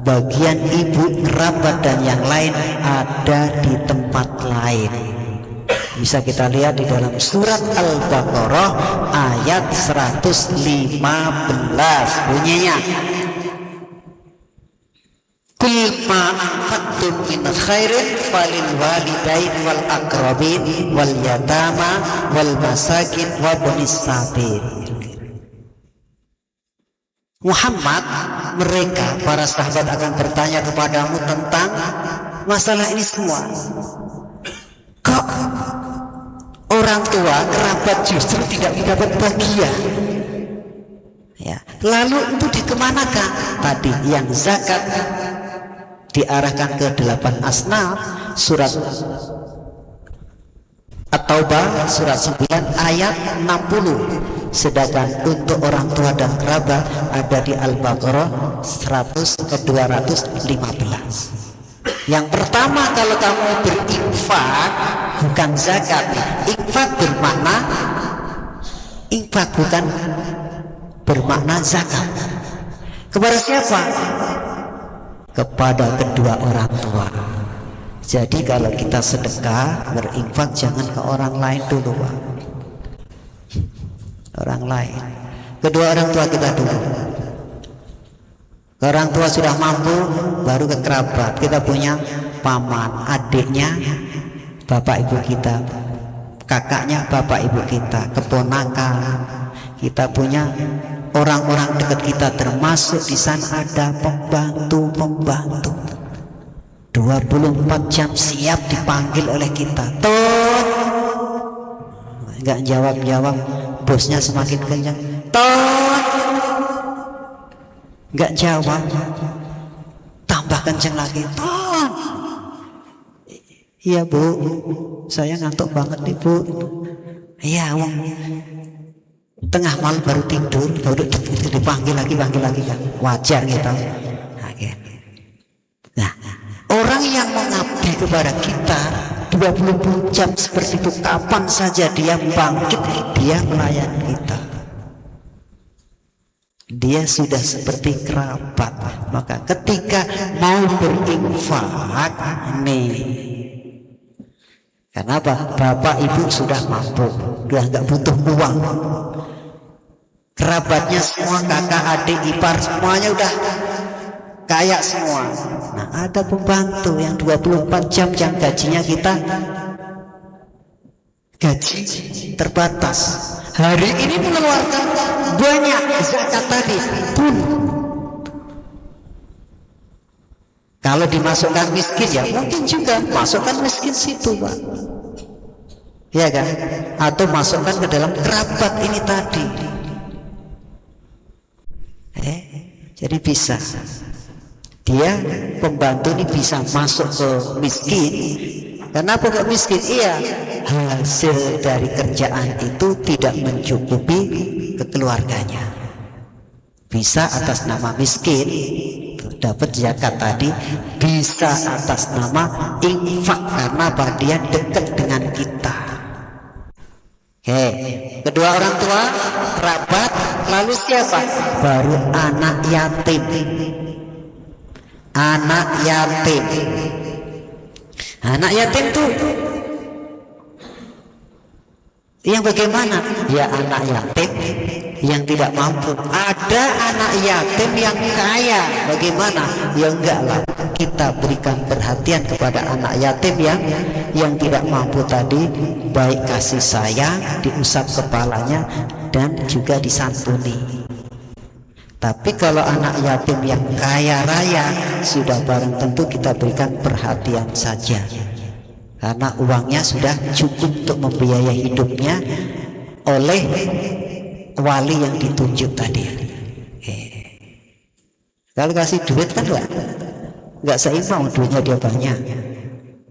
bagian ibu, kerabat dan yang lain ada di tempat lain. Bisa kita lihat di dalam surat Al-Baqarah ayat 115 bunyinya, Qul ma anfaqtum min khairin falil walidain wal aqrabin wal yatama wal masakin wa ibnis sabil. Muhammad, mereka para sahabat akan bertanya kepadamu tentang masalah ini semua. Kok orang tua, kerabat justru tidak mendapat bagian? Ya, lalu itu dikemanakan? Tadi yang zakat diarahkan ke 8 asnaf, surat At-Taubah surat 9 ayat 60. Sedangkan untuk orang tua dan kerabat ada di Al-Baqarah 215. Yang pertama, kalau kamu berinfak bukan zakat. Infak bermakna, infak bukan bermakna zakat. Kepada siapa? Kepada kedua orang tua. Jadi kalau kita sedekah berinfak jangan ke orang lain dulu Pak. Orang lain, kedua orang tua kita dulu. Orang tua sudah mampu baru ke kerabat. Kita punya paman, adiknya bapak ibu kita, kakaknya bapak ibu kita, keponakan. Kita punya orang-orang dekat kita, termasuk di sana ada pembantu-pembantu 24 jam siap dipanggil oleh kita. Toh nggak jawab-jawab, bosnya semakin kenyang. Toh nggak jawab, tambah kenceng lagi. Toh iya Bu, saya ngantuk banget nih Bu. Iya Wong, tengah malam baru tidur, baru dipanggil lagi kan, wajar gitu. Nah, orang yang mengabdi kepada kita 24 jam seperti itu, kapan saja dia bangkit, dia melayani kita. Dia sudah seperti kerabat. Maka ketika mau berinfak nih, kenapa? Bapak ibu sudah mampu, udah nggak butuh uang. Kerabatnya semua, kakak, adik, ipar semuanya udah kaya semua. Nah, ada pembantu yang 24 jam yang gajinya kita gaji terbatas. Hari ini mengeluarkan banyak zakat tadi pun kalau dimasukkan miskin ya mungkin juga masukkan miskin situ Pak, ya kan? Atau masukkan ke dalam kerabat ini tadi. Jadi bisa dia pembantu ini bisa masuk ke miskin. Kenapa kok miskin? Iya, hasil dari kerjaan itu tidak mencukupi keluarganya. Bisa atas nama miskin dapat zakat tadi, bisa atas nama infak karena dia dekat dengan kita. Oke, kedua orang tua, kerabat, lalu siapa? Baru anak yatim. Anak yatim. Anak yatim tuh yang bagaimana? Ya anak yatim yang tidak mampu. Ada anak yatim yang kaya, bagaimana? Ya enggak lah, kita berikan perhatian kepada anak yatim yang tidak mampu tadi, baik kasih sayang, diusap kepalanya dan juga disantuni. Tapi kalau anak yatim yang kaya raya, sudah barang tentu kita berikan perhatian saja, karena uangnya sudah cukup untuk membiayai hidupnya oleh wali yang ditunjuk tadi. Kalau kasih duit kan nggak seimbang, duitnya dia banyak.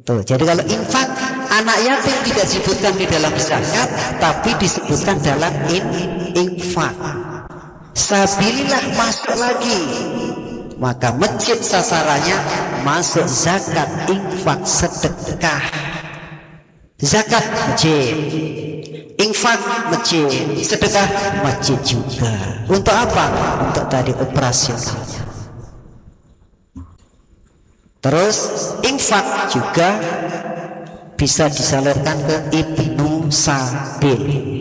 Tuh, jadi kalau infak anak yatim tidak disebutkan di dalam zakat, tapi disebutkan dalam infak. Sabilillah masuk lagi, maka masjid sasarannya masuk zakat, infak, sedekah. Zakat masjid, infak masjid, sedekah masjid juga. Untuk apa? Untuk tadi operasionalnya. Terus infak juga bisa disalurkan ke Ibnu Sabil.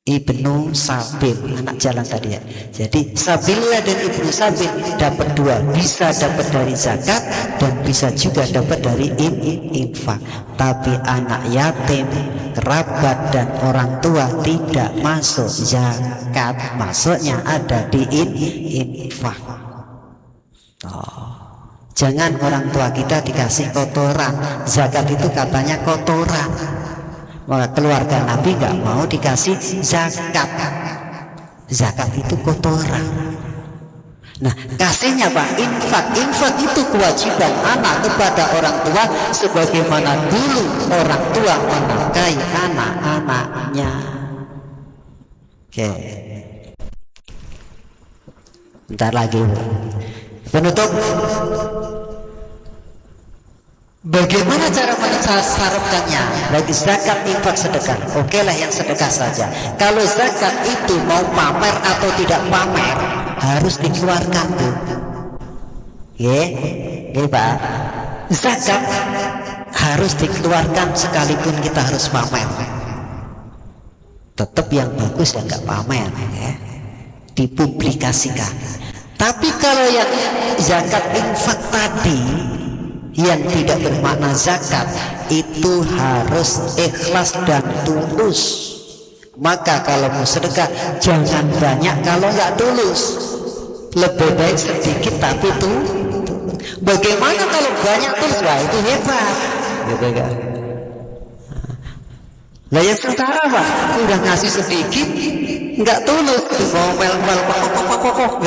Ibnu Sabil, anak jalan tadi ya. Jadi Sabillah dan Ibnu Sabil dapat dua, bisa dapat dari zakat dan bisa juga dapat dari infak. Tapi anak yatim, kerabat dan orang tua tidak masuk zakat, masuknya ada di infak. Jangan orang tua kita dikasih kotoran. Zakat itu katanya kotoran. Maka keluarga Nabi nggak mau dikasih zakat. Zakat itu kotoran. Nah, kasihnya Pak infak. Infak itu kewajiban anak kepada orang tua, sebagaimana dulu orang tua menafkahi anak-anaknya. Oke. Bentar lagi. Penutup. Bagaimana cara mensyaratkannya? Bagi zakat, infak, sedekah. Oke lah yang sedekah saja. Kalau zakat itu mau pamer atau tidak pamer, harus dikeluarkan tuh. Pak. Zakat harus dikeluarkan sekalipun kita harus pamer. Tetap yang bagus ya nggak pamer, ya. Dipublikasikan. Tapi kalau yang zakat infak tadi yang tidak bermakna zakat, itu harus ikhlas dan tulus. Maka kalau mau sedekah jangan banyak kalau nggak tulus, lebih baik sedikit tapi tuh. Bagaimana kalau banyak tulus? Wah itu hebat, gitu kan? Lah yang sementara Pak udah ngasih sedikit nggak tulus, ngomel-ngomel kok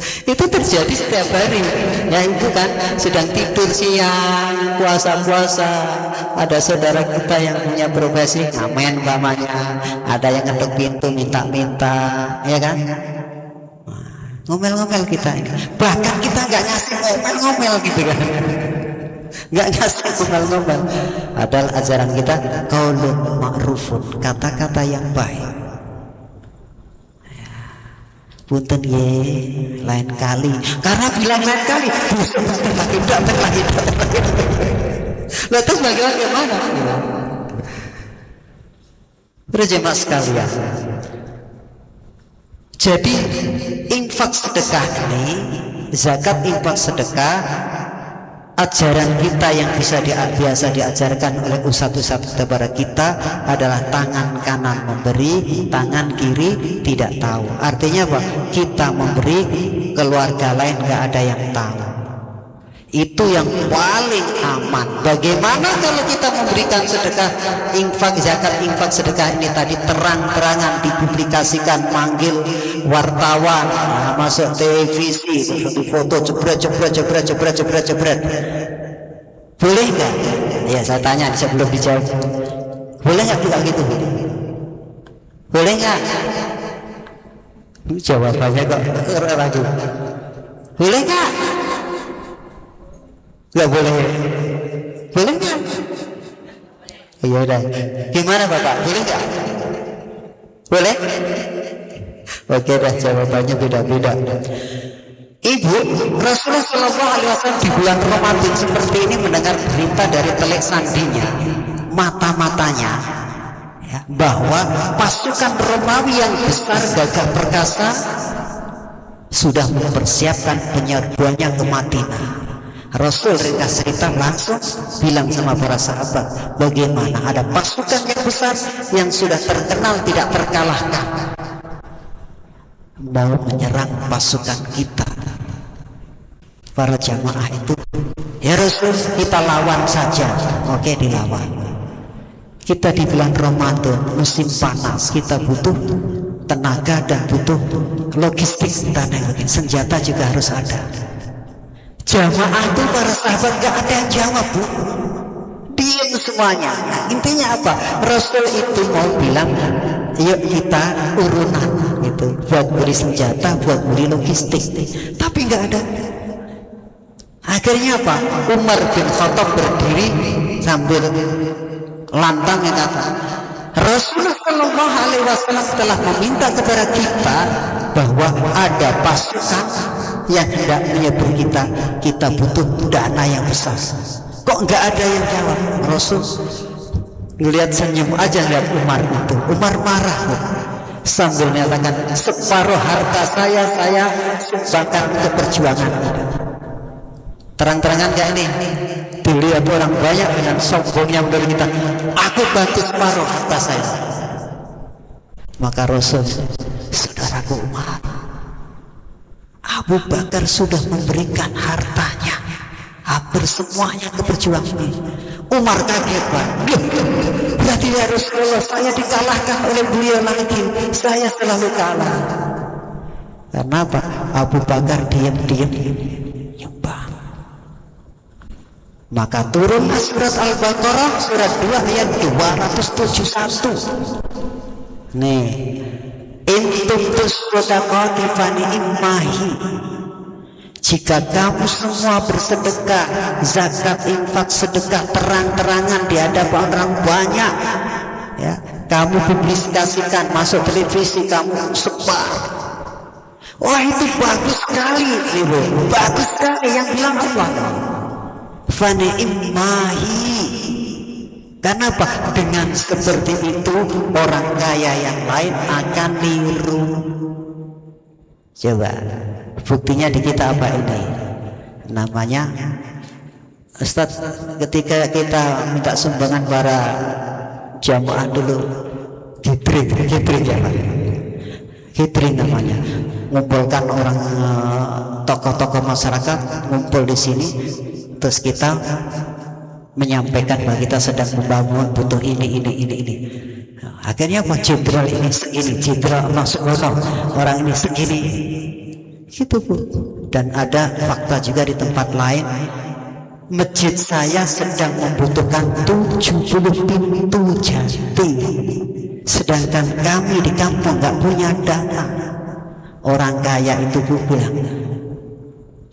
itu terjadi setiap hari. Ya itu kan sedang tidur siang, puasa-puasa, ada saudara kita yang punya profesi ngamen umpamanya, ada yang ngetuk pintu minta-minta, ya kan? Ngomel-ngomel kita ini, bahkan kita nggak ngasih ngomel-ngomel gitu kan, nggak ngasih ngomel-ngomel. Adalah ajaran kita qaulun ma'rufun, kata-kata yang baik. Punten ye, lain kali. Karena bilang lain kali, datang lagi. Lalu terus bagaimana? Berjemaah sekalian. Jadi infak sedekah ini, zakat, infak, sedekah, ajaran kita yang biasa diajarkan oleh ustadz-ustadz kepada kita adalah tangan kanan memberi, tangan kiri tidak tahu. Artinya apa? Kita memberi, keluarga lain nggak ada yang tahu. Itu yang paling aman. Bagaimana kalau kita memberikan sedekah, infak, zakat, infak, sedekah ini tadi terang-terangan dipublikasikan, manggil wartawan, masuk televisi, foto jebret. Boleh nggak? Ya saya tanya sebelum dijawab. Boleh nggak juga gitu? Boleh nggak? Jawabannya kok ragu. Boleh nggak? Nggak boleh. Boleh nggak? Iya udah. Gimana Bapak? Boleh nggak? Boleh? Oke dah, jawabannya beda-beda. Ibu, Rasulullah SAW di bulan Ramadan seperti ini mendengar berita dari telik sandinya, mata-matanya, ya, bahwa pasukan Romawi yang besar gagah perkasa sudah mempersiapkan penyerbuannya ke Madinah. Rasul ringkas cerita langsung bilang sama para sahabat, bagaimana ada pasukan yang besar yang sudah terkenal tidak terkalahkan mau menyerang pasukan kita. Para jamaah itu, ya Rasul, kita lawan saja. Oke, dilawan. Kita di bulan Ramadan, musim panas, kita butuh tenaga dan butuh logistik dan lain-lain. Senjata juga harus ada. Jamaah itu para sahabat gak ada yang jawab, Bu. Diam semuanya. Nah, intinya apa? Rasul itu mau bilang, yuk kita urunan gitu, buat beli senjata, buat beli logistik. Tapi gak ada. Akhirnya apa? Umar bin Khattab berdiri sambil lantang yang kata, Rasulullah Shallallahu Alaihi Wasallam telah meminta kepada kita bahwa ada pasukan yang hendak menyerbu kita. Kita butuh dana yang besar. Kok nggak ada yang jawab? Rasul lihat senyum aja lihat Umar itu. Umar marah loh. Sambil menyatakan separuh harta saya sumbangkan untuk perjuangan. Terang-terangan gak ini? Dilihat orang banyak dengan sombongnya menurut kita, aku bantu separuh harta saya. Maka Rasul, saudaraku Umar, Abu Bakar sudah memberikan hartanya, hampir semuanya ke perjuangan ini. Umar kaget, Pak. Berarti ya Rasulullah, saya dikalahkan oleh beliau lagi. Saya selalu kalah. Karena apa? Abu Bakar diam-diam nyumbang. Maka turunlah surat Al-Baqarah surat 2 ayat 271. Nih, intum tusodaqati fani'immahi. Jika kamu semua bersedekah, zakat, infak, sedekah terang-terangan di hadapan orang banyak, ya, kamu publikasikan, masuk televisi, kamu sebar. Wah, itu bagus sekali, bagus sekali yang bilang Allah. Fani'immahi. Karena apa? Dengan seperti itu orang kaya yang lain akan niru. Coba buktinya di kita apa ini? Namanya Ustaz, ketika kita minta sumbangan para jamaah dulu, Gitring ya Pak. Gitring namanya. Ngumpulkan orang tokoh-tokoh masyarakat ngumpul di sini. Terus kita menyampaikan bahwa kita sedang membangun, butuh ini. Akhirnya apa? Jenderal ini segini, jenderal masuk orang ini segini, gitu Bu. Dan ada fakta juga di tempat lain, masjid saya sedang membutuhkan 70 pintu jati, sedangkan kami di kampung nggak punya dana. Orang kaya itu Bu bilang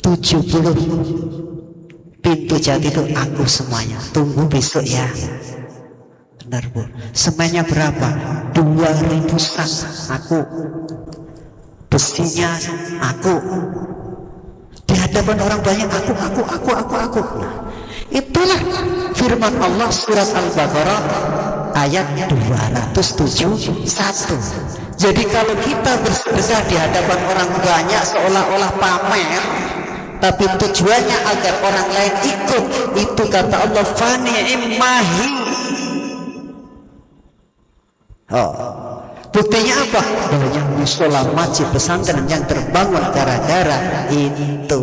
70 pintu jati itu aku semuanya, tunggu besok ya. Benar Bu. Semennya berapa? 2000 sak aku, besinya aku, di hadapan orang banyak aku. Nah, itulah firman Allah surat Al-Baqarah ayat 271. Jadi kalau kita bersedekah di hadapan orang banyak seolah-olah pamer, tapi tujuannya agar orang lain ikut, itu kata Allah fani'immahi. Buktinya apa? Banyak musola, masjid, pesantren yang terbangun gara-gara itu.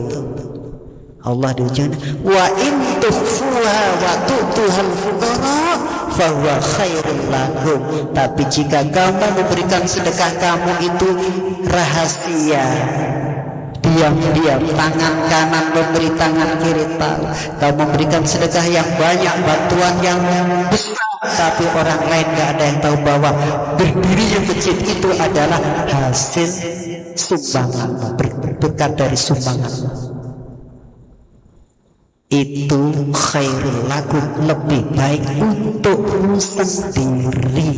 Allah di ujung, wa in tukhfuha wa tu'tuhal fuqara fa huwa khairul lakum. Tapi jika kamu memberikan sedekah kamu itu rahasia, diam-diam, tangan kanan memberi, tangan kiri tahu. Kamu memberikan sedekah yang banyak, bantuan yang besar, tapi orang lain gak ada yang tahu bahwa berdirinya masjid itu adalah hasil sumbangan, berkat dari sumbangan. Itu khairul lakum, lebih baik untukmu sendiri.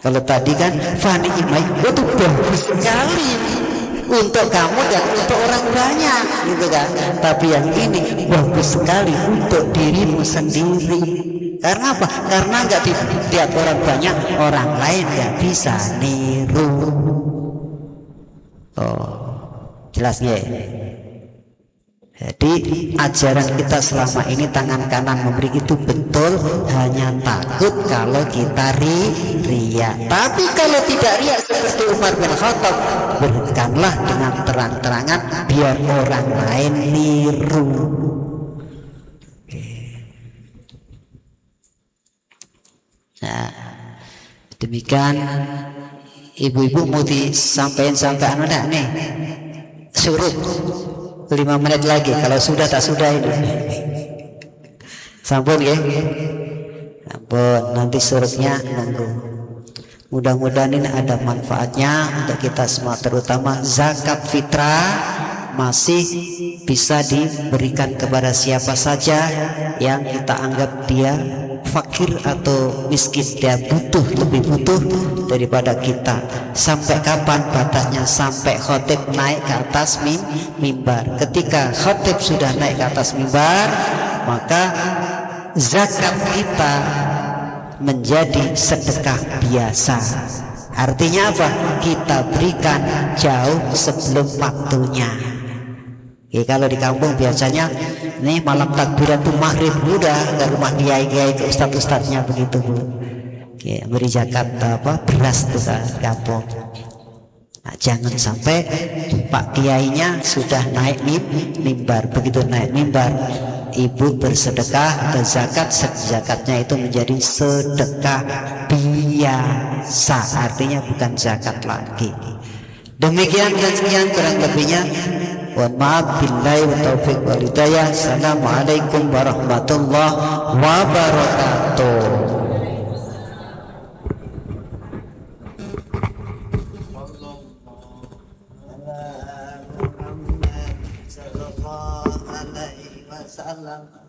Kalau tadi kan fani imai itu bagus sekali untuk kamu dan untuk orang banyak, gitu kan. Tapi yang ini bagus sekali untuk dirimu sendiri. Karena apa? Karena nggak dilihat orang banyak, orang lain nggak bisa niru. Jelas nggak? Jadi ajaran kita selama ini tangan kanan memberi itu betul, hanya takut kalau kita riya. Tapi kalau tidak riya seperti Umar bin Khattab, berikanlah dengan terang-terangan biar orang lain niru. Nah, demikian ibu-ibu mau disampaikan sampai enggak nih? Surut 5 menit lagi, kalau sudah tak sudah ini. Sampun ya, sampun, nanti surutnya nunggu. Mudah-mudahan ini ada manfaatnya untuk kita semua, terutama zakat fitrah masih bisa diberikan kepada siapa saja yang kita anggap dia fakir atau miskin, dia butuh, lebih butuh daripada kita. Sampai kapan batasnya? Sampai khotib naik ke atas mimbar. Ketika khotib sudah naik ke atas mimbar, maka zakat kita menjadi sedekah biasa. Artinya apa? Kita berikan jauh sebelum waktunya. Oke, kalau di kampung biasanya nih malam takbiran tuh maghrib udah ke rumah kiai-kiai, ke ustadz-ustadznya begitu Bu. Oke, beri zakat beras tuh ke kampung. Nah, jangan sampai Pak Kiainya sudah naik mimbar. Begitu naik mimbar, ibu bersedekah dan zakatnya itu menjadi sedekah biasa, artinya bukan zakat lagi. Demikian dan sekian kurang lebihnya. Mohon maaf, billahi wa taufiq wal hidayah. Assalamualaikum warahmatullahi wabarakatuh. Sallallahu alaihi wasallam.